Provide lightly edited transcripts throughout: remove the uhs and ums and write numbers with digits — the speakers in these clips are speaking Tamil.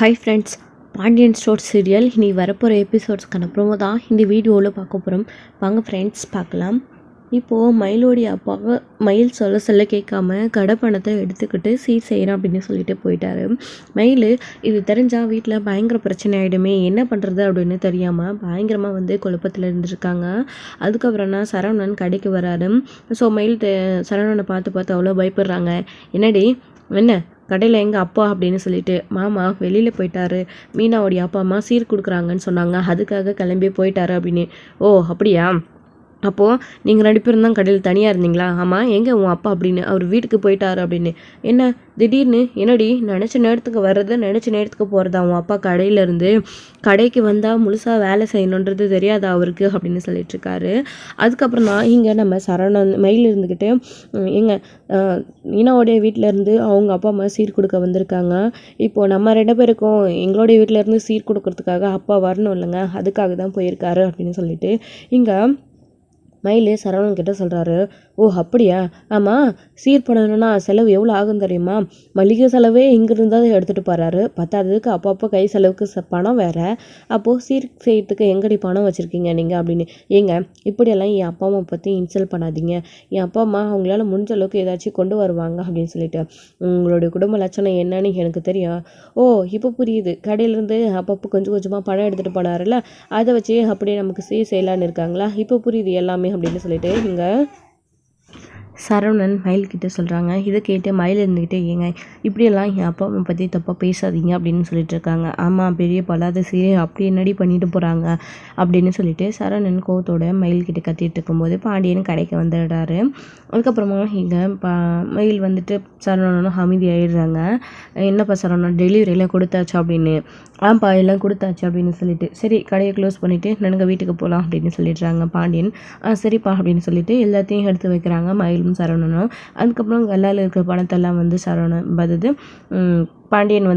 Hi friends, Pandian store serial இனி வரப்போகிற எபிசோட்ஸ்க்கான ப்ரோமோ தான் இந்த வீடியோவில் பார்க்க போகிறோம். வாங்க ஃப்ரெண்ட்ஸ் பார்க்கலாம். இப்போது மயிலோடைய அப்பாவை மயில் சொல்ல கேட்காம கடை பணத்தை எடுத்துக்கிட்டு சீர் செய்கிறேன் அப்படின்னு சொல்லிட்டு போயிட்டாரு. மயில் இது தெரிஞ்சால் வீட்டில் பயங்கர பிரச்சனை ஆகிடுமே, என்ன பண்ணுறது அப்படின்னு தெரியாமல் பயங்கரமாக குழப்பத்தில் இருந்துருக்காங்க. அதுக்கப்புறம் தான் சரவணன் கடைக்கு வராரு. ஸோ மயில் சரவணனை பார்த்து அவ்வளோ பயப்படுறாங்க. என்னடி என்ன கடையில் எங்கள் அப்பா அப்படின்னு சொல்லிட்டு, மாமா வெளியில் போயிட்டாரு, மீனாவுடைய அப்பா அம்மா சீர் கொடுக்குறாங்கன்னு சொன்னாங்க, அதுக்காக கிளம்பி போயிட்டாரு அப்படின்னு. ஓ அப்படியா, அப்போது நீங்கள் 2 பேரும் தான் கடையில் தனியாக இருந்தீங்களா? ஆமாம், எங்கே உன் அப்பா அப்படின்னு, அவர் வீட்டுக்கு போயிட்டாரு அப்படின்னு. என்ன திடீர்னு என்னடி நினச்ச நேரத்துக்கு வர்றது நினச்ச நேரத்துக்கு போகிறதா உன் அப்பா கடையிலேருந்து? கடைக்கு வந்தால் முழுசாக வேலை செய்யணுன்றது தெரியாதா அவருக்கு அப்படின்னு சொல்லிட்டுருக்காரு. அதுக்கப்புறம் தான் இங்கே நம்ம சரவணன் மயில் இருந்துக்கிட்டு, எங்கள் மீனாவுடைய வீட்டிலேருந்து அவங்க அப்பா அம்மா சீர் கொடுக்க வந்திருக்காங்க. இப்போது நம்ம 2 பேருக்கும் எங்களுடைய வீட்டிலேருந்து சீர் கொடுக்கறதுக்காக அப்பா வரணும் இல்லைங்க, அதுக்காக தான் போயிருக்காரு அப்படின்னு சொல்லிட்டு இங்கே மயில் சரவணன் கிட்ட சொல்கிறாரு. ஓ அப்படியா, ஆமாம் சீர் பண்ணணும்னா செலவு எவ்வளோ ஆகும் தெரியுமா? மளிகை செலவே இங்கிருந்து தான் எடுத்துகிட்டு போகிறாரு, பத்தாததுக்கு அப்பப்போ கை செலவுக்கு பணம் வேறு. அப்போது சீர் செய்யறதுக்கு எங்கடி பணம் வச்சுருக்கீங்க நீங்கள் அப்படின்னு. ஏங்க இப்படியெல்லாம் என் அப்பா அம்மா பற்றி இன்சல்ட் பண்ணாதீங்க, என் அப்பா அம்மா அவங்களால முடிஞ்ச அளவுக்கு ஏதாச்சும் கொண்டு வருவாங்க அப்படின்னு சொல்லிட்டு. உங்களுடைய குடும்ப லட்சணம் என்னன்னு எனக்கு தெரியும். ஓ இப்போ புரியுது, கடையிலேருந்து அப்பப்போ கொஞ்சம் கொஞ்சமாக பணம் எடுத்துகிட்டு போனார்ல, அதை வச்சு அப்படியே நமக்கு செய்யலான்னு இருக்காங்களா, இப்போ புரியுது எல்லாமே அப்படின்னு சொல்லிட்டு இங்கே சரவணன் மயில்கிட்ட சொல்கிறாங்க. இதை கேட்டு மயில் இருந்துக்கிட்டே, ஏங்க இப்படியெல்லாம் என் அப்பா அம்மா பற்றி தப்பாக பேசாதீங்க அப்படின்னு சொல்லிட்டு இருக்காங்க. ஆமாம் பெரிய பலாத சீரை அப்படி என்னடி பண்ணிட்டு போகிறாங்க அப்படின்னு சொல்லிட்டு சரவணன் கோவத்தோட மயில்கிட்ட கத்திட்டு இருக்கும்போது பாண்டியன் கடைக்கு வந்துடுறாரு. அதுக்கப்புறமா இங்கே மயில் சரவணனும் அமைதி ஆயிடுறாங்க. என்னப்பா சரவணன் டெலிவரியெல்லாம் கொடுத்தாச்சு அப்படின்னு. ஆப்பா எல்லாம் கொடுத்தாச்சு அப்படின்னு சொல்லிட்டு, சரி கடையை க்ளோஸ் பண்ணிவிட்டு நாங்கள் வீட்டுக்கு போகலாம் அப்படின்னு சொல்லிடுறாங்க பாண்டியன். சரிப்பா அப்படின்னு சொல்லிட்டு எல்லாத்தையும் எடுத்து வைக்கிறாங்க மயிலும் சரவணனும். அதுக்கப்புறம் கல்லால் இருக்கிற பணத்தெல்லாம் சரவணன் பாண்டியன்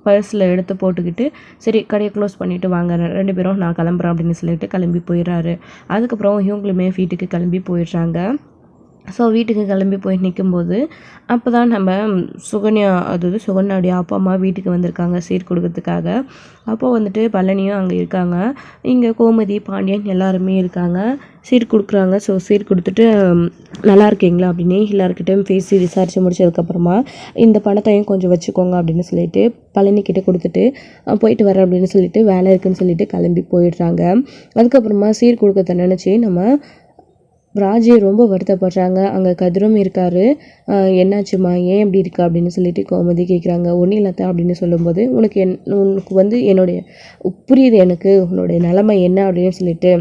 பர்ஸில் எடுத்து போட்டுக்கிட்டு, சரி கடையை க்ளோஸ் பண்ணிவிட்டு வாங்க 2 பேரும் நான் கிளம்புறேன் அப்படின்னு சொல்லிட்டு கிளம்பி போயிடுறாரு. அதுக்கப்புறம் இவங்களுமே வீட்டுக்கு கிளம்பி போயிடுறாங்க. ஸோ வீட்டுக்கு கிளம்பி போய் நிற்கும்போது அப்போ தான் நம்ம சுகன்யாவுடைய அப்பா அம்மா வீட்டுக்கு வந்திருக்காங்க சீர் கொடுக்கறதுக்காக. அப்போது பழனியும் அங்கே இருக்காங்க. இங்கே கோமதி பாண்டியன் எல்லாருமே இருக்காங்க, சீர் கொடுக்குறாங்க. ஸோ சீர் கொடுத்துட்டு நல்லா இருக்கீங்களா அப்படின்னு எல்லாருக்கிட்டையும் பேசி விசாரித்து முடிச்சதுக்கப்புறமா இந்த பணத்தையும் கொஞ்சம் வச்சுக்கோங்க அப்படின்னு சொல்லிட்டு பழனிக்கிட்ட கொடுத்துட்டு போயிட்டு வரேன் அப்படின்னு சொல்லிட்டு வேலை இருக்குன்னு சொல்லிட்டு கிளம்பி போயிடுறாங்க. அதுக்கப்புறமா சீர் கொடுக்கறத நினச்சி நம்ம ராஜி ரொம்ப வருத்தப்படுறாங்க. அங்கே கதிரும் இருக்காரு. என்னாச்சுமா, ஏன் இப்படி இருக்கா அப்படின்னு சொல்லிட்டு கோமதி கேட்குறாங்க. ஒன்றும் இல்லாத அப்படின்னு சொல்லும்போது, உனக்கு என்னுடைய புரியுது எனக்கு உன்னுடைய நிலைமை என்ன அப்படின்னு சொல்லிட்டு,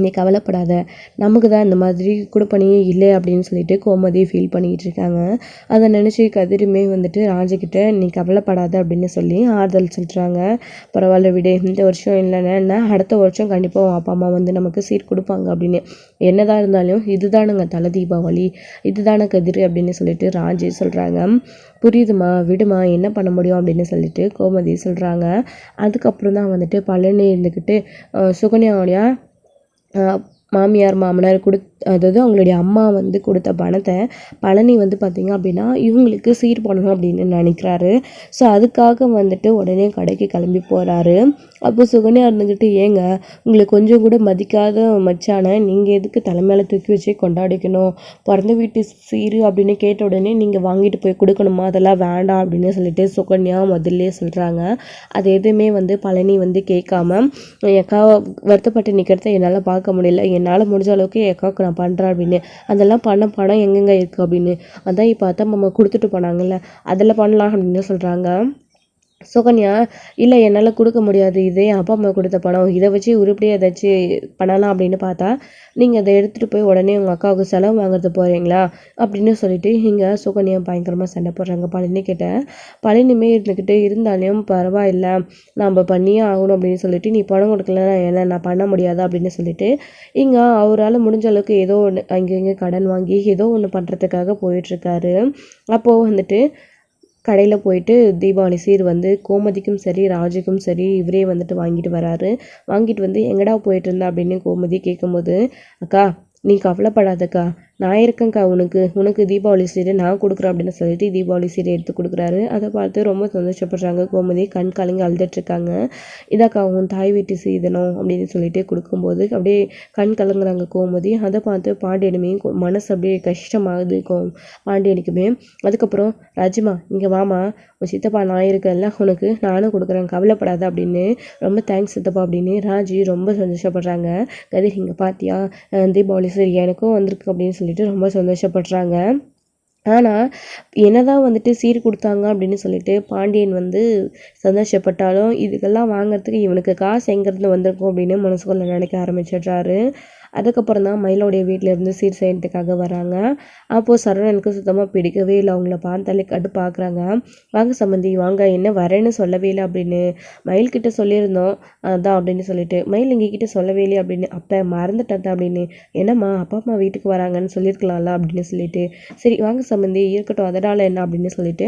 நீ கவலைப்படாத, நமக்கு தான் இந்த மாதிரி கொடுப்பனையே இல்லை அப்படின்னு சொல்லிட்டு கோமதி ஃபீல் பண்ணிக்கிட்டு இருக்காங்க. அதை நினச்சி கதிருமே ராஜகிட்ட நீ கவலைப்படாத அப்படின்னு சொல்லி ஆறுதல் சொல்கிறாங்க. பரவாயில்ல விடு, இந்த வருஷம் இல்லைன்னா அடுத்த வருஷம் கண்டிப்பாக உன் அப்பா அம்மா நமக்கு சீட் கொடுப்பாங்க அப்படின்னு. என்னதான் இருந்தாலும் இதுதானுங்க தலை தீபாவளி, இதுதானே கதிர் அப்படின்னு சொல்லிட்டு ராஜி சொல்கிறாங்க. புரியுதுமா, விடுமா, என்ன பண்ண முடியும் அப்படின்னு சொல்லிட்டு கோமதி சொல்கிறாங்க. அதுக்கப்புறம் தான் பழனி இருந்துக்கிட்டு சுகன்யாவுடைய மாமியார் மாமனார் அதாவது அவங்களுடைய அம்மா கொடுத்த பணத்தை பழனி பார்த்திங்க அப்படின்னா இவங்களுக்கு சீர் பண்ணணும் அப்படின்னு நினைக்கிறாரு. ஸோ அதுக்காக உடனே கடைக்கு கிளம்பி போகிறாரு. அப்போ சுகன்யா இருந்துக்கிட்டு, ஏங்க உங்களுக்கு கொஞ்சம் கூட மதிக்காத மச்சான நீங்கள் எதுக்கு தலைமையில தூக்கி வச்சு கொண்டாடிக்கணும், பிறந்த வீட்டு சீர் அப்படின்னு கேட்ட உடனே நீங்கள் வாங்கிட்டு போய் கொடுக்கணுமா, அதெல்லாம் வேண்டாம் அப்படின்னு சொல்லிட்டு சுகன்யா முதல்ல சொல்கிறாங்க. அது எதுவுமே பழனி கேட்காம, எக்கா வருத்தப்பட்டு நிற்கிறத என்னால் பார்க்க முடியல, என்னால் முடிஞ்ச அளவுக்கு எக்காவுக்கு நான் பண்ணுறேன் அப்படின்னு. அதெல்லாம் பணம் எங்கெங்கே இருக்குது அப்படின்னு. அதான் இப்போ அத்தை மாமா கொடுத்துட்டு போனாங்கல்ல, அதில் பண்ணலாம் அப்படின்னு சொல்கிறாங்க. சுகன்யா, இல்லை என்னால் கொடுக்க முடியாது, இதே அப்பா அம்மா கொடுத்த பணம், இதை வச்சு உருப்படியாக ஏதாச்சும் பண்ணலாம் அப்படின்னு பார்த்தா நீங்கள் அதை எடுத்துகிட்டு போய் உடனே உங்கள் அக்காவுக்கு செலவு வாங்குறது போகிறீங்களா அப்படின்னு சொல்லிட்டு இங்கே சுகன்யா பயங்கரமாக சண்டை போடுறாங்க பழனி கிட்ட. பழனிமே இருந்துக்கிட்டு, இருந்தாலும் பரவாயில்ல நம்ம பண்ணியே ஆகணும் அப்படின்னு சொல்லிட்டு, நீ பணம் கொடுக்கலன்னா என்ன நான் பண்ண முடியாது அப்படின்னு சொல்லிட்டு இங்கே அவரால் முடிஞ்ச அளவுக்கு ஏதோ ஒன்று அங்கே கடன் வாங்கி ஏதோ ஒன்று பண்ணுறதுக்காக போயிட்டுருக்காரு. அப்போது கடையில் போயிட்டு தீபாவளி சீர் கோமதிக்கும் சரி ராஜுக்கும் சரி இவரே வாங்கிட்டு வராரு. வாங்கிட்டு எங்கடா போயிட்டு இருந்தா அப்படின்னு கோமதி கேட்கும்போது, அக்கா நீ கவலைப்படாதக்கா, நான் இருக்கேங்க்கா உனக்கு தீபாவளி சீரை நான் கொடுக்குறேன் அப்படின்னு சொல்லிட்டு தீபாவளி சீரை எடுத்து கொடுக்குறாரு. அதை பார்த்து ரொம்ப சந்தோஷப்படுறாங்க கோமதி. கண் கலங்கி அழுதுட்ருக்காங்க. இதாக்கா உன் தாய் வீட்டு சீதனம் அப்படின்னு சொல்லிட்டு கொடுக்கும்போது அப்படியே கண் கலங்குறாங்க கோமதி. அதை பார்த்து பாண்டியனுமே மனசு அப்படியே கஷ்டமாகுது பாண்டியனுக்குமே. அதுக்கப்புறம் ராஜிமா இங்கே வாமா, உன் சித்தப்பா நான் இருக்கேன்ல, உனக்கு நானும் கொடுக்குறேன், கவலைப்படாத அப்படின்னு. ரொம்ப தேங்க்ஸ் சித்தப்பா அப்படின்னு ராஜி ரொம்ப சந்தோஷப்படுறாங்க. கதிர் இங்கே பார்த்தியா தீபாவளி சரி எனக்கும் வந்திருக்கு அப்படின்னு சொல்லிட்டு ரொம்ப சந்தோஷப்படுறாங்க. ஆனால் என்னதான் வந்துட்டு சீர் கொடுத்தாங்க அப்படின்னு சொல்லிட்டு பாண்டியன் சந்தோஷப்பட்டாலும் இதுக்கெல்லாம் வாங்குறதுக்கு இவனுக்கு காசு எங்கேருந்து வந்திருக்கும் அப்படின்னு மனசுக்குள்ள நினைக்க ஆரம்பிச்சிடுறாரு. அதுக்கப்புறம் தான் மயிலோடைய வீட்டிலேருந்து சீர் செய்யறதுக்காக வராங்க. அப்போது சரவணனுக்கு சுத்தமாக பிடிக்கவே இல்லை. அவங்கள பார்த்தாலே கடுப்பாக்குறாங்க. வாங்க சம்மந்தி வாங்க, என்ன வரேன்னு சொல்லவே இல்லை அப்படின்னு. மயில்கிட்ட சொல்லியிருந்தோம் அதான் அப்படின்னு சொல்லிட்டு, மயில் எங்ககிட்ட சொல்லவே இல்லை அப்படின்னு. அப்போ மறந்துட்டேன் அப்படின்னு. என்னம்மா அப்பா அம்மா வீட்டுக்கு வராங்கன்னு சொல்லியிருக்கலாம்ல அப்படின்னு சொல்லிட்டு, சரி வாங்க சம்மந்தி இருக்கட்டும் அதனால் என்ன அப்படின்னு சொல்லிட்டு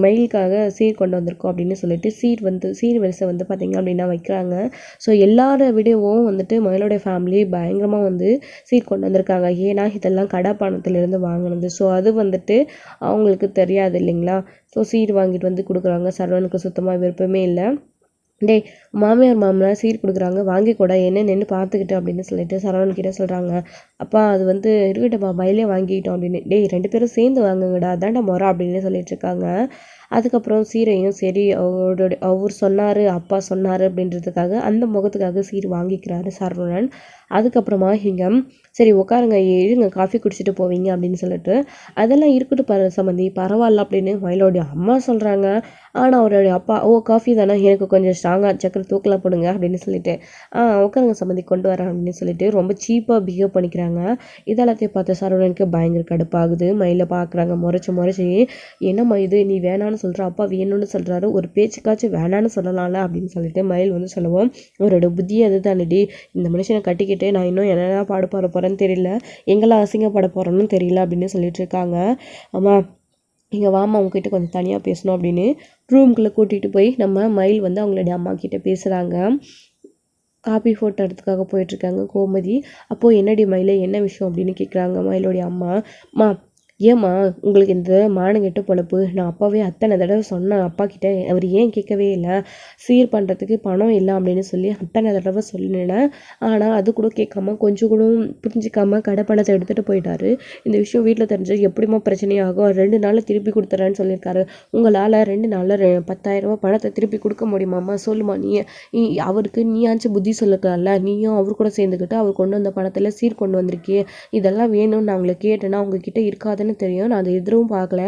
மயிலுக்காக சீர் கொண்டு வந்திருக்கோம் அப்படின்னு சொல்லிட்டு சீர் வரிசை பார்த்திங்க அப்படின்னா வைக்கிறாங்க. ஸோ எல்லார விடவும் மயிலோடைய ஃபேமிலி பயங்கரமாக சீர் கொண்டு வந்திருக்காங்க. ஏன்னா இதெல்லாம் கடை பணத்திலிருந்து வாங்கினது. ஸோ அது அவங்களுக்கு தெரியாது இல்லைங்களா. ஸோ சீர் வாங்கிட்டு கொடுக்குறாங்க. சரவணுக்கு சுத்தமாக விருப்பமே இல்லை. டேய் மாமியார் மாமனார் சீர் கொடுக்குறாங்க வாங்கி கூட என்ன நின்று பார்த்துக்கிட்டு அப்படின்னு சொல்லிட்டு சரவணன்கிட்ட சொல்கிறாங்க. அப்பா அது இருக்கட்டும்ப்பா மயிலே வாங்கிக்கிட்டோம் அப்படின்னு. டேய் 2 பேரும் சேர்ந்து வாங்குங்கடா அதான்டா முறை அப்படின்னு சொல்லிட்டு இருக்காங்க. அதுக்கப்புறம் சீரையும் சரி அவர் சொன்னார் அப்பா சொன்னார் அப்படின்றதுக்காக அந்த முகத்துக்காக சீர் வாங்கிக்கிறாரு சரவணன். அதுக்கப்புறமா இங்கே சரி உட்காருங்க இருங்க காஃபி குடிச்சிட்டு போவீங்க அப்படின்னு சொல்லிட்டு, அதெல்லாம் இருக்கட்டும் சம்மந்தி பரவாயில்ல அப்படின்னு மயிலோடைய அம்மா சொல்கிறாங்க. ஆனால் அவருடைய அப்பா காஃபி தானே எனக்கு கொஞ்சம் ஸ்ட்ராங்காக சக்கரை தூக்கலாக போடுங்க அப்படின்னு சொல்லிட்டு, உட்காருங்க சம்மந்தி கொண்டு வரேன் அப்படின்னு சொல்லிட்டு ரொம்ப சீப்பாக பிஹேவ் பண்ணிக்கிறாங்க. இதெல்லாத்தையும் பார்த்த சரவணனுக்கு பயங்கர கடுப்பாகுது. மயிலை பார்க்குறாங்க முறைச்சி என்னம்மா இது நீ வேணான்னு சொல்கிற, அப்பா வேணும்னு சொல்கிறாரு, ஒரு பேச்சுக்காச்சும் வேணான்னு சொல்லலாம்ல அப்படின்னு சொல்லிட்டு மயில் சொல்லுவோம். அவரோட புத்தி அது தானடி, இந்த மனுஷனை கட்டிக்கிட்டு நான் இன்னும் என்னென்ன பாட போகிறேன்னு தெரியல, எங்கெல்லாம் அசிங்கப்பட போகிறேன்னு தெரியல அப்படின்னு சொல்லிட்டு இருக்காங்க. அம்மா இங்கே வாமா உங்ககிட்ட கொஞ்சம் தனியாக பேசணும் அப்படின்னு ரூம்குள்ளே கூட்டிகிட்டு போய் நம்ம மயில் அவங்களுடைய அம்மா கிட்டே பேசுகிறாங்க. காப்பி ஃபோட்டோ எடுத்துக்காக போயிட்டுருக்காங்க கோமதி. அப்போது என்னடி மயிலே என்ன விஷயம் அப்படின்னு கேட்குறாங்க மயிலோடைய அம்மா. ஏம்மா உங்களுக்கு இந்த மானங்கெட்ட பொழப்பு, நான் அப்பாவே அத்தனை தடவை சொன்னேன் அப்பா கிட்ட, அவர் ஏன் கேட்கவே இல்லை, சீர் பண்ணுறதுக்கு பணம் இல்லை அப்படின்னு சொல்லி அத்தனை தடவை சொல்லினேன். ஆனால் அது கூட கேட்காம கொஞ்சம் கூட புரிஞ்சிக்காமல் கடை பணத்தை எடுத்துகிட்டு போயிட்டாரு. இந்த விஷயம் வீட்டில் தெரிஞ்சு எப்படிமா பிரச்சனையாகும், 2 நாளில் திருப்பி கொடுத்துறேன்னு சொல்லியிருக்காரு. உங்களால் 2 நாளில் 10,000 ரூபா பணத்தை திருப்பி கொடுக்க முடியுமாம்மா சொல்லுமா, அவருக்கு நீயாச்சும் புத்தி சொல்லக்கல, நீயும் அவர் கூட சேர்ந்துக்கிட்டு அவர் கொண்டு வந்த பணத்தில் சீர் கொண்டு வந்திருக்கே, இதெல்லாம் வேணும்னு நான் உங்களை கேட்டேன்னா உங்ககிட்ட இருக்காதுன்னு தெரியும், நான் அதை எதிரும் பார்க்கல,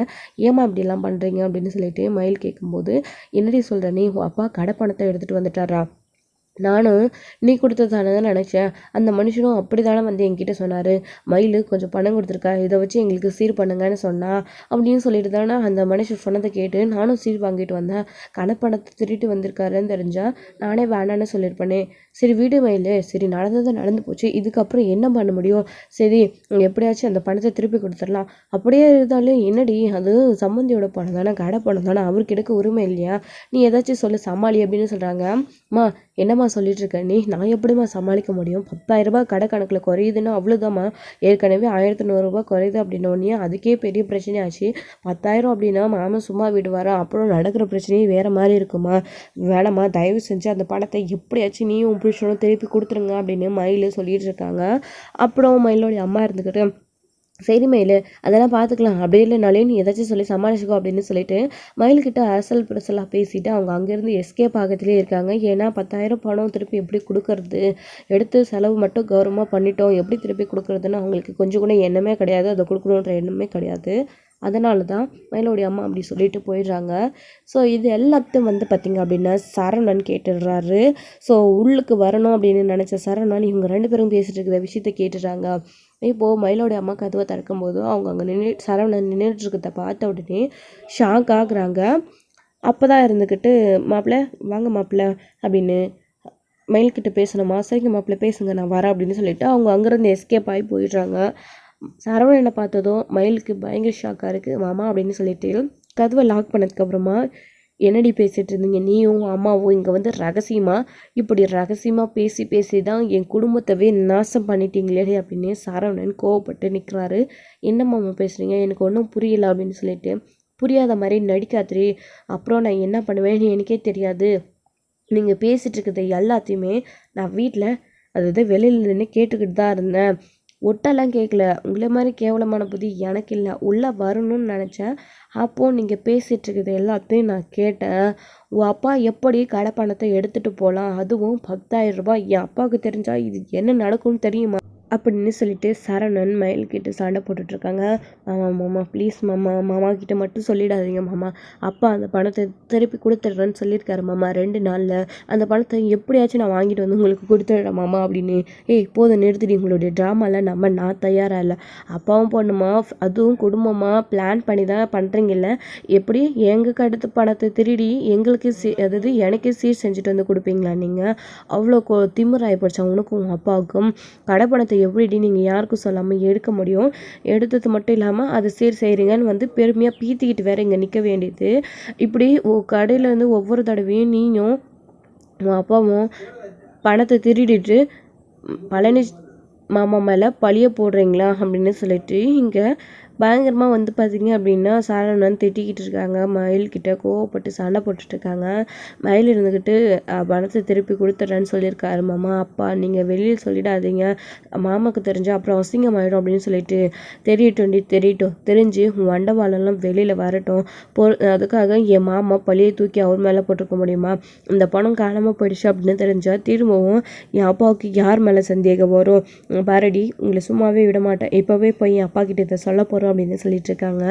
ஏமா இப்படிலாம் பண்ணுறீங்க அப்படின்னு சொல்லிட்டு மயில் கேட்கும்போது, என்னடி சொல்கிற நீ அப்பா கடை பணத்தை எடுத்துகிட்டு வந்துட்டாரா, நானும் நீ கொடுத்ததானே தான் நினச்சேன், அந்த மனுஷனும் அப்படி தானே என்கிட்ட சொன்னார், மயில் கொஞ்சம் பணம் கொடுத்துருக்கா இதை வச்சு எங்களுக்கு சீர் பண்ணுங்கன்னு சொன்னா அப்படின்னு சொல்லிட்டு தானே அந்த மனுஷன் சொன்னதை கேட்டு நானும் சீர் வாங்கிட்டு வந்தேன், கணப்பணத்தை திருட்டு வந்திருக்காருன்னு தெரிஞ்சால் நானே வேணான்னு சொல்லியிருப்பேனே, சரி வீடு மயில், சரி நடந்தது நடந்து போச்சு, இதுக்கப்புறம் என்ன பண்ண முடியும், சரி எப்படியாச்சும் அந்த பணத்தை திருப்பி கொடுத்துடலாம், அப்படியே இருந்தாலும் என்னடி அது சம்மந்தியோட பணம் தானே, கடை பணம் தானே, அவருக்கு எடுக்க உரிமை இல்லையா, நீ ஏதாச்சும் சொல்லு சமாளி அப்படின்னு சொல்கிறாங்க. அம்மா என்னம்மா சொல்லிட்டு இருக்க நீ, நான் எப்படிம்மா சமாளிக்க முடியும், 10,000 ரூபாய் கடை கணக்கில் குறையுதுன்னா அவ்வளோதாம்மா, ஏற்கனவே 1,100 ரூபாய் குறையுது அப்படின்னோடனே அதுக்கே பெரிய பிரச்சனையாச்சு, 10,000 அப்படின்னா மாமன் சும்மா விடுவாரா, அப்புறம் நடக்கிற பிரச்சனையும் வேறு மாதிரி இருக்குமா, வேணாம்மா தயவு செஞ்சு அந்த பணத்தை எப்படியாச்சும் நீயும் புருஷனும் திருப்பி கொடுத்துருங்க அப்படின்னு மயில் சொல்லிட்டு இருக்காங்க. அப்புறம் மயிலோடைய அம்மா இருந்துக்கிட்டு, சரி மயில் அதெல்லாம் பார்த்துக்கலாம், அப்படியே இல்லைனாலே நீ ஏதாச்சும் சொல்லி சமாளிச்சுக்கோ அப்படின்னு சொல்லிட்டு மயில்கிட்ட அரசல் பிரசலாக பேசிட்டு அவங்க அங்கேருந்து எஸ்கேப் ஆகத்துலேயே இருக்காங்க. ஏன்னா 10,000 பணம் திருப்பி எப்படி கொடுக்கறது, எடுத்து செலவு மட்டும் கௌரவமாக பண்ணிட்டோம், எப்படி திருப்பி கொடுக்குறதுன்னு அவங்களுக்கு கொஞ்சம் கூட எண்ணமே கிடையாது, அதை கொடுக்கணுன்ற எண்ணமே கிடையாது. அதனால தான் மயிலோடைய அம்மா அப்படி சொல்லிட்டு போயிடுறாங்க. ஸோ இது எல்லாத்தையும் பார்த்திங்க அப்படின்னா சரவணன் கேட்டுடுறாரு. ஸோ உள்ளுக்கு வரணும் அப்படின்னு நினச்ச சரவணன் இவங்க 2 பேரும் பேசிகிட்டு இருக்கிற விஷயத்த கேட்டுடுறாங்க. இப்போது மயிலோடைய அம்மா கதவை திறக்கும்போது அவங்க அங்கே சரவணன் நின்றுட்டு இருக்கிறத பார்த்த உடனே ஷாக் ஆகுறாங்க. அப்போ தான் இருந்துக்கிட்டு மாப்பிள்ளை வாங்க மாப்பிள்ளை அப்படின்னு, மயில்கிட்ட பேசணுமா, சரிங்க மாப்பிள்ளை பேசுங்க நான் வரேன் அப்படின்னு சொல்லிட்டு அவங்க அங்கேருந்து எஸ்கேப் ஆகி போயிடுறாங்க. சரவணனை பார்த்ததும் மயிலுக்கு பயங்கர ஷாக்காக இருக்குது. மாமா அப்படின்னு சொல்லிட்டு கதவை லாக் பண்ணதுக்கப்புறமா என்னடி பேசிகிட்டு இருந்தீங்க நீயும் அம்மாவும் இங்கே வந்து ரகசியமாக இப்படி ரகசியமாக பேசி பேசி தான் என் குடும்பத்தவே நாசம் பண்ணிட்டீங்களே அப்படின்னு சரவணன் கோவப்பட்டு நிற்கிறாரு. என்னம்மா பேசுகிறீங்க, எனக்கு ஒன்றும் புரியல அப்படின்னு சொல்லிட்டு, புரியாத மாதிரி நடிக்காதிரி, அப்புறம் நான் என்ன பண்ணுவேன்னு எனக்கே தெரியாது. நீங்கள் பேசிகிட்டு இருக்கிறது எல்லாத்தையுமே நான் வீட்டில் அதாவது வெளியில் நின்று கேட்டுக்கிட்டு தான் இருந்தேன். ஒட்டெல்லாம் கேட்கல. உங்களை மாதிரி கேவலமான புத்தி எனக்கு இல்லை. உள்ளே வரணும்னு நினச்சேன். அப்போது நீங்கள் பேசிகிட்டு இருக்கிறது எல்லாத்தையும் நான் கேட்டேன். உன் அப்பா எப்படி கடை பணத்தை எடுத்துகிட்டு போகலாம், அதுவும் 10,000 ரூபாய். என் அப்பாவுக்கு தெரிஞ்சால் இது என்ன நடக்கும்னு தெரியுமா அப்படின்னு சொல்லிட்டு சரவணன் மயில்கிட்ட சண்டை போட்டுட்ருக்காங்க. மாமா மாமா ப்ளீஸ் மாமா, மாமா கிட்ட மட்டும் சொல்லிடாதீங்க மாமா. அப்பா அந்த பணத்தை திருப்பி கொடுத்துட்றேன்னு சொல்லியிருக்காரு மாமா 2 நாளில். அந்த பணத்தை எப்படியாச்சும் நான் வாங்கிட்டு வந்து உங்களுக்கு கொடுத்துட்றேன் மாமா அப்படின்னு. ஏய் போதும் நிறுத்திடி, உங்களுடைய ட்ராமாவில் நான் தயாராக இல்லை. அப்பாவும் பொண்ணுமா அதுவும் குடும்பமாக பிளான் பண்ணி தான் பண்ணுறீங்கல்ல. எப்படி எங்கள் கடுத்து பணத்தை திருடி எங்களுக்கு அதாவது எனக்கே சீர் செஞ்சுட்டு வந்து கொடுப்பீங்களா நீங்கள்? அவ்வளோ திமிராகி போச்சா உனக்கும் உங்கள் அப்பாவுக்கும்? கடை பணத்தை எப்படி நீங்கள் யாருக்கும் சொல்லாமல் எடுக்க முடியும்? எடுத்தது மட்டும் இல்லாமல் அதை சீர் செய்கிறீங்கன்னு வந்து பெருமையாக பீத்திக்கிட்டு வேற இங்கே நிற்க வேண்டியது. இப்படி கடையிலேருந்து ஒவ்வொரு தடவையும் நீயும் உன் அப்பாவும் பணத்தை திருடிட்டு பழனி மாமா மேலே பழிய போடுறீங்களா அப்படின்னு சொல்லிட்டு இங்கே பயங்கரமாக வந்து பார்த்தீங்க அப்படின்னா சரவணன் திட்டிக்கிட்டு இருக்காங்க. மயில்கிட்ட கோவப்பட்டு சண்டை போட்டுட்ருக்காங்க. மயில் இருந்துக்கிட்டு பணத்தை திருப்பி கொடுத்துட்றேன்னு சொல்லியிருக்காரு மாமா. அப்பா நீங்கள் வெளியில் சொல்லிடாதீங்க, மாமாவுக்கு தெரிஞ்சால் அப்புறம் அசிங்கமாயிடும் அப்படின்னு சொல்லிட்டு. தெரியட்டும் தெரிஞ்சு வண்டவாளெல்லாம் வெளியில் வரட்டும். அதுக்காக என் மாமா பழியை தூக்கி அவர் மேலே போட்டிருக்க முடியுமா? இந்த பணம் காணாமல் போயிடுச்சு அப்படின்னு தெரிஞ்சால் திரும்பவும் என் அப்பாவுக்கு யார் மேலே சந்தேகம் வரும்? பாரடி, உங்களை சும்மாவே விட மாட்டேன். இப்போவே போய் என் அப்பா கிட்ட இதை சொல்ல போகிறோம் அப்படின்னு சொல்லிட்டு இருக்காங்க.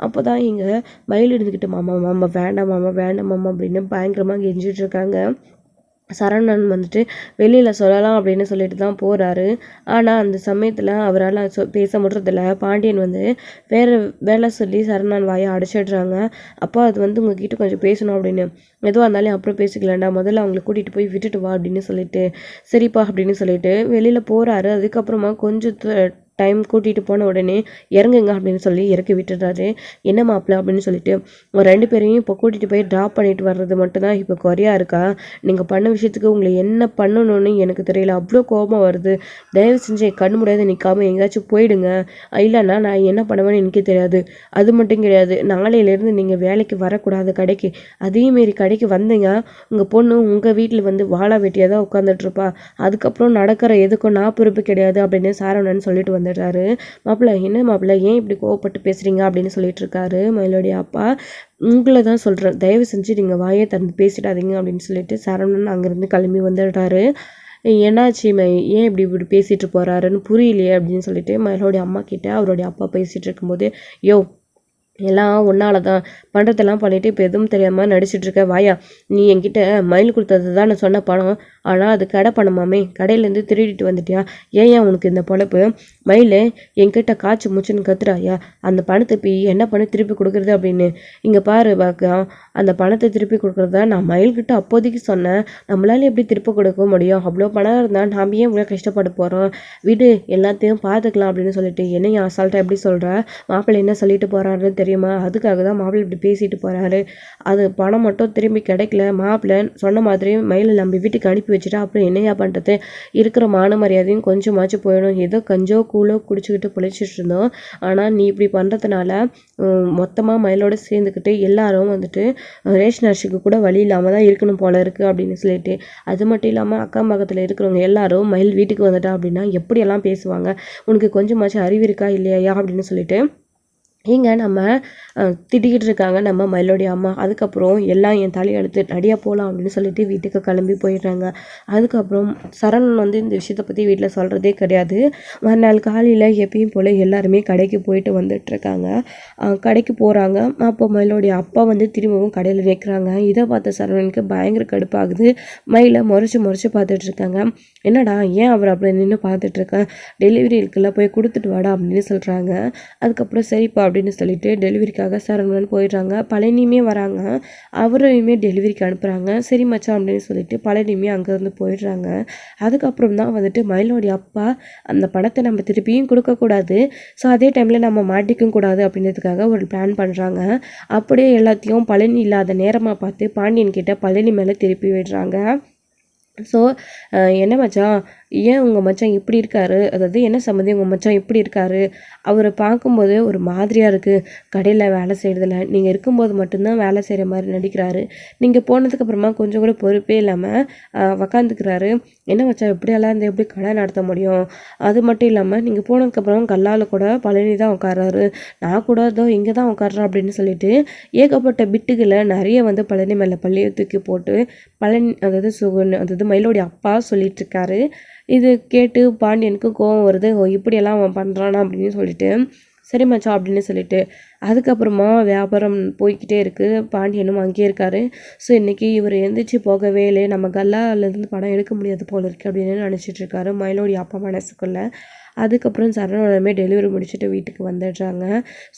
அப்போ தான் இங்கே மயில் இருந்துக்கிட்டு மாமா மாமா வேண்டாம் மாமா அப்படின்னு பயங்கரமாக கெஞ்சிட்டு இருக்காங்க. சரவணன் வந்துட்டு வெளியில் சொல்லலாம் அப்படின்னு சொல்லிட்டு தான் போகிறாரு. ஆனால் அந்த சமயத்தில் அவரால் பேச முடியறதில்ல. பாண்டியன் வந்து வேறு வேலை சொல்லி சரவணன் வாயை அடைச்சிடுறாங்க. அப்போ அது வந்து உங்ககிட்ட கொஞ்சம் பேசணும் அப்படின்னு. எதுவாக இருந்தாலும் அப்புறம் பேசிக்கலாம்டா, முதல்ல அவங்களை கூட்டிகிட்டு போய் விட்டுட்டு வா அப்படின்னு சொல்லிட்டு, சரிப்பா அப்படின்னு சொல்லிட்டு வெளியில் போகிறாரு. அதுக்கப்புறமா கொஞ்சம் டைம் கூட்டிகிட்டு போன உடனே இறங்குங்க அப்படின்னு சொல்லி இறக்கி விட்டுடுறாரு. என்ன மாப்பிள்ள அப்படின்னு சொல்லிட்டு, ஒரு 2 பேரையும் இப்போ கூட்டிகிட்டு போய் ட்ராப் பண்ணிட்டு வர்றது மட்டும்தான் இப்போ குறையா இருக்கா? நீங்கள் பண்ண விஷயத்துக்கு உங்களை என்ன பண்ணணும்னு எனக்கு தெரியல, அவ்வளோ கோபம் வருது. தயவு செஞ்சு கண்ணு முடியாது நிற்காம எங்கேயாச்சும் போயிடுங்க, இல்லைன்னா நான் என்ன பண்ணுவேன்னு எனக்கே தெரியாது. அது மட்டும் கிடையாது, நாளையிலேருந்து நீங்கள் வேலைக்கு வரக்கூடாது கடைக்கு. அதேமாரி கடைக்கு வந்தீங்க உங்கள் பொண்ணு உங்கள் வீட்டில் வந்து வாழா வெட்டியாக தான் உட்காந்துட்ருப்பா. அதுக்கப்புறம் நடக்கிற எதுக்கும் நான் பொறுப்பு கிடையாது அப்படின்னு சரவணன் சொல்லிட்டு வந்துடுறாரு. மாப்பிள்ள என்ன மாப்பிள்ள ஏன் இப்படி கோவப்பட்டு பேசுகிறீங்க அப்படின்னு சொல்லிட்டு இருக்காரு மயிலோடைய அப்பா. உங்களை தான் சொல்கிறேன், தயவு செஞ்சு நீங்கள் வாயை திறந்து பேசிடாதீங்க அப்படின்னு சொல்லிட்டு சரவணன் அங்கேருந்து கிளம்பி வந்துடுறாரு. என்னாச்சு ஏன் இப்படி பேசிகிட்டு போகிறாருன்னு புரியலையே அப்படின்னு சொல்லிட்டு மயிலோடைய அம்மா கிட்ட அவருடைய அப்பா பேசிகிட்டு இருக்கும்போது, யோ எல்லாம் ஒன்னால தான் பண்ணுறதெல்லாம் பண்ணிவிட்டு இப்போ எதுவும் தெரியாமல் நடிச்சிட்ருக்க, வாயா நீ என்கிட்ட மயில் கொடுத்தது தான் நான் சொன்ன பணம், ஆனால் அது கடை பணமாமே, கடையிலேருந்து திருடிட்டு வந்துட்டியா? ஏன் உனக்கு இந்த பொழப்பு? மயில் என்கிட்ட காய்ச்சி மூச்சுன்னு கத்துறாயா? அந்த பணத்தை போய் என்ன பண்ணி திருப்பி கொடுக்குறது அப்படின்னு. இங்கே பாரு பாக்கா, அந்த பணத்தை திருப்பி கொடுக்குறத நான் மயில்கிட்ட அப்போதைக்கு சொன்னேன். நம்மளால எப்படி திருப்பி கொடுக்க முடியும்? அவ்வளோ பணம் இருந்தால் நாம் ஏன் இவ்வளோ கஷ்டப்பட போகிறோம்? வீடு எல்லாத்தையும் பார்த்துக்கலாம் அப்படின்னு சொல்லிட்டு என்னையும் அசால்ட்டாக எப்படி சொல்கிற? மாப்பிள்ளை என்ன சொல்லிட்டு போகிறாருன்னு தெரியுமா? அதுக்காக தான் மாப்பிள்ளை இப்படி பேசிட்டு போகிறாரு. அது பணம் மட்டும் திரும்பி கிடைக்கல. மாப்பிள்ளை சொன்ன மாதிரி மயிலை நம்ம வீட்டுக்கு அனுப்பி வச்சுட்டா அப்புறம் என்னையா பண்ணுறது? இருக்கிற மான மரியாதையும் கொஞ்சமாச்சும் போயிடும். ஏதோ கஞ்சோ கூழோ குடிச்சுக்கிட்டு பிழைச்சிட்டு இருந்தோம். ஆனால் நீ இப்படி பண்ணுறதுனால மொத்தமாக மயிலோடு சேர்ந்துக்கிட்டு எல்லாரும் வந்துட்டு ரேஷன் அரிசிக்கு கூட வழி இல்லாமல் தான் இருக்கணும் போல இருக்குது அப்படின்னு சொல்லிட்டு, அது மட்டும் இல்லாமல் அக்கம் பக்கத்தில் இருக்கிறவங்க எல்லாரும் மயில் வீட்டுக்கு வந்துட்டா அப்படின்னா எப்படியெல்லாம் பேசுவாங்க? உனக்கு கொஞ்சமாச்சும் அறிவு இருக்கா இல்லையா அப்படின்னு சொல்லிட்டு இங்கே நம்ம திட்டிக்கிட்டு இருக்காங்க நம்ம மயிலோடைய அம்மா. அதுக்கப்புறம் எல்லாம் என் தலையெழுத்து நடியாக போகலாம் அப்படின்னு சொல்லிட்டு வீட்டுக்கு கிளம்பி போயிடுறாங்க. அதுக்கப்புறம் சரணன் வந்து இந்த விஷயத்தை பற்றி வீட்டில் சொல்கிறதே கிடையாது. மறுநாள் காலையில் எப்பயும் போல் எல்லாருமே கடைக்கு போயிட்டு வந்துட்டுருக்காங்க. கடைக்கு போகிறாங்க. அப்போ மயிலோடைய அப்பா வந்து திரும்பவும் கடையில் நிற்கிறாங்க. இதை பார்த்த சரவணனுக்கு பயங்கர கடுப்பாகுது. மயிலை முறைச்சி பார்த்துட்ருக்காங்க. என்னடா ஏன் அவர் அப்படி நின்று பார்த்துட்ருக்கேன், டெலிவரி இருக்குல்ல போய் கொடுத்துட்டு வாடா அப்படின்னு சொல்கிறாங்க. அதுக்கப்புறம் சரிப்பா அப்படின்னு சொல்லிட்டு டெலிவரிக்காக சரவணன் போயிடுறாங்க. பழனியுமே வராங்க, அவரையுமே டெலிவரிக்கு அனுப்புகிறாங்க. சரி மச்சான் அப்படின்னு சொல்லிட்டு பழனியுமே அங்கேருந்து போயிடுறாங்க. அதுக்கப்புறம் தான் வந்துட்டு மயிலோடைய அப்பா அந்த பணத்தை நம்ம திருப்பியும் கொடுக்கக்கூடாது, ஸோ அதே டைமில் நம்ம மாட்டிக்கவும் கூடாது அப்படின்றதுக்காக ஒரு பிளான் பண்ணுறாங்க. அப்படியே எல்லாத்தையும் பழனி இல்லாத நேரமாக பார்த்து பாண்டியன் கிட்ட பழனி மேலே திருப்பி விடுறாங்க. ஸோ என்ன மச்சான், ஏன் உங்கள் மச்சான் இப்படி இருக்காரு, அதாவது என்ன சம்மந்தி உங்கள் மச்சான் இப்படி இருக்காரு, அவரை பார்க்கும்போது ஒரு மாதிரியாக இருக்குது, கடையில் வேலை செய்கிறதில்ல, நீங்கள் இருக்கும்போது மட்டும்தான் வேலை செய்கிற மாதிரி நடிக்கிறாரு, நீங்கள் போனதுக்கப்புறமா கொஞ்சம் கூட பொறுப்பே இல்லாமல் உக்காந்துக்கிறாரு, என்ன மச்சான் இப்படியெல்லாம் இருந்து எப்படி கடை நடத்த முடியும், அது மட்டும் இல்லாமல் நீங்கள் போனதுக்கப்புறம் கல்லால் கூட பழனி தான் உட்காராரு, நான் கூட இதோ இங்கே தான் உட்காடுறேன் அப்படின்னு சொல்லிட்டு ஏகப்பட்ட பிட்டுகளை நிறைய வந்து பழனி மேலே பள்ளியை தூக்கி போட்டு பழனி அதாவது சுகன் அதாவது மயிலோடைய அப்பா சொல்லிட்டு இருக்காரு. இது கேட்டு பாண்டியனுக்கு கோவம் வருது, ஓ இப்படியெல்லாம் அவன் பண்ணுறானா அப்படின்னு சொல்லிட்டு சரி மச்சான் அப்படின்னு சொல்லிட்டு அதுக்கப்புறமா வியாபாரம் போய்கிட்டே இருக்குது. பாண்டியனும் அங்கேயே இருக்காரு. ஸோ இன்றைக்கி இவர் எந்திரிச்சு போகவே இல்லை, நம்ம கல்லாலேருந்து படம் எடுக்க முடியாது போல இருக்குது அப்படின்னு நினச்சிட்டு இருக்காரு மயிலோடைய அப்பா மனசுக்குள்ளே. அதுக்கப்புறம் சரவணனுமே டெலிவரி முடிச்சுட்டு வீட்டுக்கு வந்துடுறாங்க.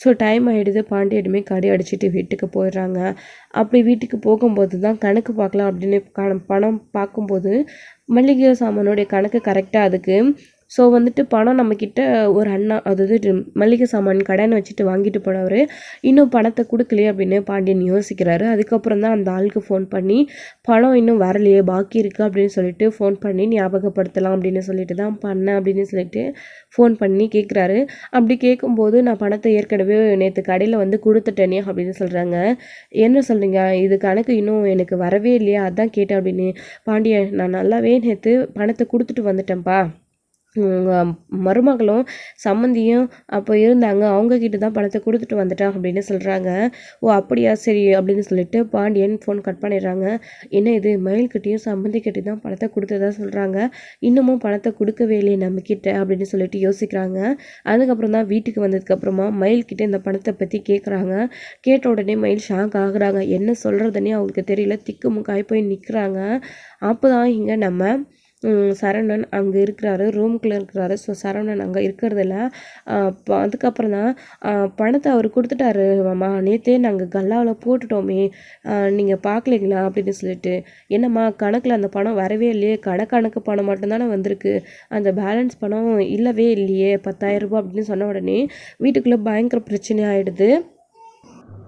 ஸோ டைம் ஆகிடுது, பாண்டியனுமே கடை அடிச்சுட்டு வீட்டுக்கு போயிடுறாங்க. அப்படி வீட்டுக்கு போகும்போது தான் கணக்கு பார்க்கலாம் அப்படின்னு பணம் பார்க்கும்போது மளிகை சாமானுடைய கணக்கு கரெக்டாக அதுக்கு. ஸோ வந்துட்டு பணம் நம்மக்கிட்ட ஒரு அண்ணா அதாவது மளிகை சாமான் கடைன்னு வச்சுட்டு வாங்கிட்டு போனவர் இன்னும் பணத்தை கொடுக்கலையே அப்படின்னு பாண்டியன் யோசிக்கிறாரு. அதுக்கப்புறம் தான் அந்த ஆளுக்கு ஃபோன் பண்ணி பணம் இன்னும் வரலையே பாக்கி இருக்குது அப்படின்னு சொல்லிட்டு ஃபோன் பண்ணி ஞாபகப்படுத்தலாம் அப்படின்னு சொல்லிட்டு தான் பண்ணேன் அப்படின்னு சொல்லிட்டு ஃபோன் பண்ணி கேட்குறாரு. அப்படி கேட்கும்போது நான் பணத்தை ஏற்கனவே நேற்று கடையில் வந்து கொடுத்துட்டேனே அப்படின்னு சொல்கிறாங்க. என்ன சொல்கிறீங்க, இது கணக்கு இன்னும் எனக்கு வரவே இல்லையா, அதான் கேட்டேன் அப்படின்னு. பாண்டியன் நான் நல்லாவே நேற்று பணத்தை கொடுத்துட்டு வந்துட்டேன்ப்பா, உங்கள் மருமகளும் சம்மந்தியும் அப்போ இருந்தாங்க, அவங்கக்கிட்ட தான் பணத்தை கொடுத்துட்டு வந்துட்டேன் அப்படின்னு சொல்கிறாங்க. ஓ அப்படியா சரி அப்படின்னு சொல்லிட்டு பாண்டியன் ஃபோன் கட் பண்ணிடுறாங்க. என்ன இது மயில்கிட்டையும் சம்மந்திக்கிட்டையும் தான் பணத்தை கொடுத்ததா சொல்கிறாங்க, இன்னமும் பணத்தை கொடுக்கவே இல்லையே நம்மக்கிட்ட அப்படின்னு சொல்லிட்டு யோசிக்கிறாங்க. அதுக்கப்புறம் தான் வீட்டுக்கு வந்ததுக்கப்புறமா மயில்கிட்ட இந்த பணத்தை பற்றி கேட்குறாங்க. கேட்ட உடனே மயில் ஷாக் ஆகுறாங்க, என்ன சொல்கிறதுனே அவங்களுக்கு தெரியல, திக்குமுக்காய் போய் நிற்கிறாங்க. அப்போ தான் இங்கே நம்ம சரவணன் அங்கே இருக்கிறாரு, ரூமுக்குள்ளே இருக்கிறாரு. ஸோ சரவணன் அங்கே இருக்கிறதில்ல. அதுக்கப்புறம் தான் பணத்தை அவர் கொடுத்துட்டாரு மாமா, நேற்றே நாங்கள் கல்லாவில் போட்டுட்டோமே, நீங்கள் பார்க்கலைங்களா அப்படின்னு சொல்லிட்டு. என்னம்மா கணக்கில் அந்த பணம் வரவே இல்லையே, கணக்கு பணம் மட்டும்தானே வந்திருக்கு, அந்த பேலன்ஸ் பணம் இல்லவே இல்லையே 10,000 ரூபாய் அப்படின்னு சொன்ன உடனே வீட்டுக்குள்ளே பயங்கர பிரச்சனை ஆகிடுது.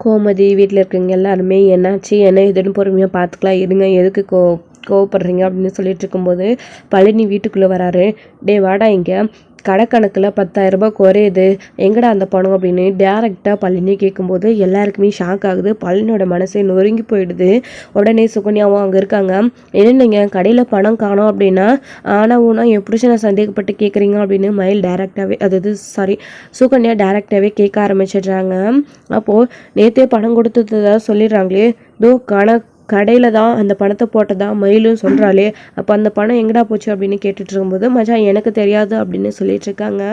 கோமதி வீட்டில் இருக்கவங்க எல்லாருமே என்னாச்சு என்ன இதுன்னு பொறுமையாக பார்த்துக்கலாம் இருங்க, எதுக்கு கோவப்படுறீங்க அப்படின்னு சொல்லிட்டு இருக்கும்போது பழனி வீட்டுக்குள்ளே வராரு. டே வாடா, இங்கே கணக்கில் 10,000 ரூபாய் குறையுது, எங்கடா அந்த பணம் அப்படின்னு டேரெக்டாக பழனி கேட்கும்போது எல்லாருக்குமே ஷாக் ஆகுது. பழனியோட மனசே நொறுங்கி போயிடுது. உடனே சுகன்யாவும் அங்கே இருக்காங்க. என்னென்னங்க கடையில் பணம் காணோம் அப்படின்னா ஆனால் ஊனா என் புருஷனை சந்தேகப்பட்டு கேட்குறீங்க அப்படின்னு மயில் டேரெக்டாகவே அதாவது சுகன்யா டேரெக்டாகவே கேட்க ஆரம்பிச்சிடுறாங்க. அப்போது நேற்றே பணம் கொடுத்ததா சொல்லிடுறாங்களே, தோ கடையில் தான் அந்த பணத்தை போட்டதா மயிலும் சொல்கிறாளே, அப்போ அந்த பணம் எங்கடா போச்சு அப்படின்னு கேட்டுட்டு இருக்கும்போது மச்சான் எனக்கு தெரியாது அப்படின்னு சொல்லிட்டு இருக்காங்க.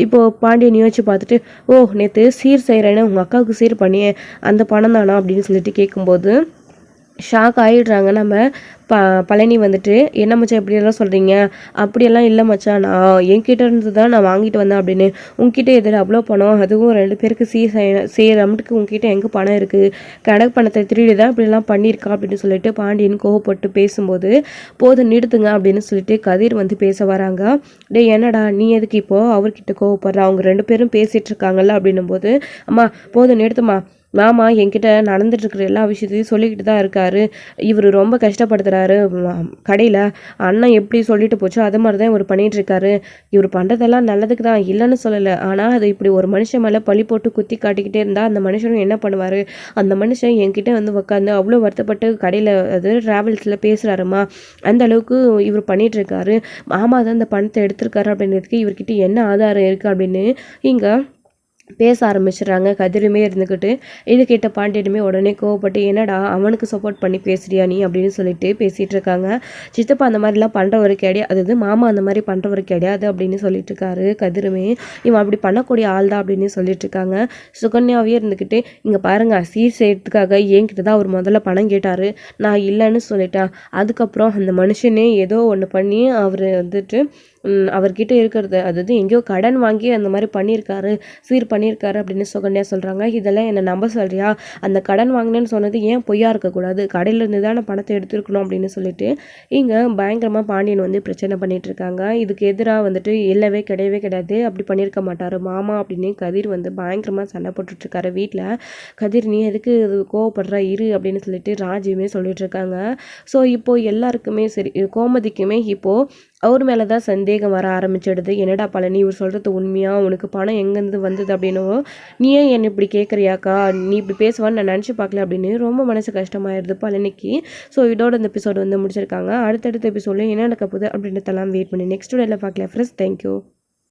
இப்போது பாண்டியன் யோசிச்சு பார்த்துட்டு, ஓ நேற்று சீர் செய்கிறேன்னு உங்கள் அக்காவுக்கு சீர் பண்ணியே அந்த பணம் தானா அப்படின்னு சொல்லிட்டு கேட்கும்போது ஷாக் ஆகிடுறாங்க. நம்ம பழனி வந்துட்டு என்ன மச்சான் இப்படியெல்லாம் சொல்கிறீங்க, அப்படியெல்லாம் இல்லை மச்சான், நான் என்கிட்ட இருந்து தான் நான் வாங்கிட்டு வந்தேன் அப்படின்னு. உங்ககிட்ட எதில் அவ்வளோ பணம், அதுவும் 2 பேருக்கு செய்கிற அமௌண்ட்டுக்கு உங்ககிட்ட எங்கே பணம் இருக்குது, கணக்கு பணத்தை திருடி தான் இப்படிலாம் பண்ணியிருக்கா அப்படின்னு சொல்லிட்டு பாண்டியன் கோவப்பட்டு பேசும்போது போதும் நிறுத்துங்க அப்படின்னு சொல்லிட்டு கதிர் வந்து பேச வராங்க. டே என்னடா நீ எதுக்கு இப்போது அவர்கிட்ட கோவப்படுற, அவங்க 2 பேரும் பேசிகிட்டு இருக்காங்கல்ல அப்படின்னும் போது அம்மா போதும் நிறுத்துமா, மாமா என்கிட்ட நடந்துட்டுருக்குற எல்லா விஷயத்தையும் சொல்லிக்கிட்டு தான் இருக்காரு, இவர் ரொம்ப கஷ்டப்படுத்துகிறாரு கடையில், அண்ணன் எப்படி சொல்லிட்டு போச்சோ அது மாதிரி தான் இவர் பண்ணிகிட்ருக்காரு, இவர் பண்ணுறதெல்லாம் நல்லதுக்கு தான் இல்லைன்னு சொல்லலை, ஆனால் அது இப்படி ஒரு மனுஷன் மேலே பழி போட்டு குத்தி காட்டிக்கிட்டே இருந்தால் அந்த மனுஷனும் என்ன பண்ணுவார், அந்த மனுஷன் என்கிட்ட வந்து உட்காந்து அவ்வளோ வருத்தப்பட்டு கடையில் அது ட்ராவல்ஸில் பேசுகிறாருமா, அந்த அளவுக்கு இவர் பண்ணிகிட்ருக்காரு, மாமா தான் அந்த பணத்தை எடுத்திருக்காரு அப்படின்றதுக்கு இவர்கிட்ட என்ன ஆதாரம் இருக்குது அப்படின்னு இங்கே பேச ஆரம்பிச்சிடுறாங்க. கதிருமே இருந்துக்கிட்டு இது கேட்ட பாண்டியனுமே உடனே கோவப்பட்டு என்னடா அவனுக்கு சப்போர்ட் பண்ணி பேசுறியா நீ அப்படின்னு சொல்லிட்டு பேசிகிட்டு இருக்காங்க. சித்தப்பா அந்த மாதிரிலாம் பண்ணுறவர் கிடையாது, அதாவது மாமா அந்த மாதிரி பண்ணுறவர் கிடையாது அப்படின்னு சொல்லிட்டு இருக்காரு கதிருமே. இவன் அப்படி பண்ணக்கூடிய ஆள் தான் அப்படின்னு சொல்லிட்டு இருக்காங்க. சுகன்யாவே இருந்துக்கிட்டு இங்கே பாருங்க, சீர் செய்யறதுக்காக என்கிட்ட தான் அவர் முதல்ல பணம் கேட்டார், நான் இல்லைன்னு சொல்லிட்டேன், அதுக்கப்புறம் அந்த மனுஷனே ஏதோ ஒன்று பண்ணி அவர் வந்துட்டு அவர்கிட்ட இருக்கிறது அதாவது எங்கேயோ கடன் வாங்கி அந்த மாதிரி பண்ணியிருக்காரு அப்படின்னு சுகன்யா சொல்கிறாங்க. இதெல்லாம் என்னை நம்ப சொல்கிறியா? அந்த கடன் வாங்கினேன்னு சொன்னது ஏன் பொய்யா இருக்கக்கூடாது? கடையிலேருந்து தானே பணத்தை எடுத்துருக்கணும் அப்படின்னு சொல்லிட்டு இங்கே பயங்கரமாக பாண்டியன் வந்து பிரச்சனை பண்ணிட்டு இருக்காங்க. இதுக்கு எதிராக வந்துட்டு இல்லவே கிடையாது, அப்படி பண்ணியிருக்க மாட்டார் மாமா அப்படின்னு கதிர் வந்து பயங்கரமாக சண்டை போட்டுட்ருக்காரு வீட்டில். கதிர் நீ எதுக்கு கோவப்படுற இரு அப்படின்னு சொல்லிட்டு ராஜுமே சொல்லிட்டு இருக்காங்க. ஸோ இப்போது எல்லாருக்குமே சரி கோமதிக்குமே இப்போது அவர் மேலே தான் சந்தேகம் வர ஆரம்பிச்சிடுது. என்னடா பழனி இவர் சொல்கிறது உண்மையா? உனக்கு பணம் எங்கேருந்து வந்தது அப்படின்னும் நீ ஏன் என்னை இப்படி கேட்குறியாக்கா? நீ இப்படி பேசுவான்னு நான் நினச்சி பார்க்கல அப்படின்னு ரொம்ப மனசு கஷ்டமாயிருது பழனிக்கு. ஸோ இதோட இந்த எபிசோடு வந்து முடிச்சிருக்காங்க. அடுத்தடுத்த எபிசோடில் என்ன நடக்க போகுது அப்படின்றதெல்லாம் வெயிட் பண்ணி நெக்ஸ்ட் டேல பார்க்கலாம் ஃப்ரெண்ட்ஸ். தேங்க்யூ.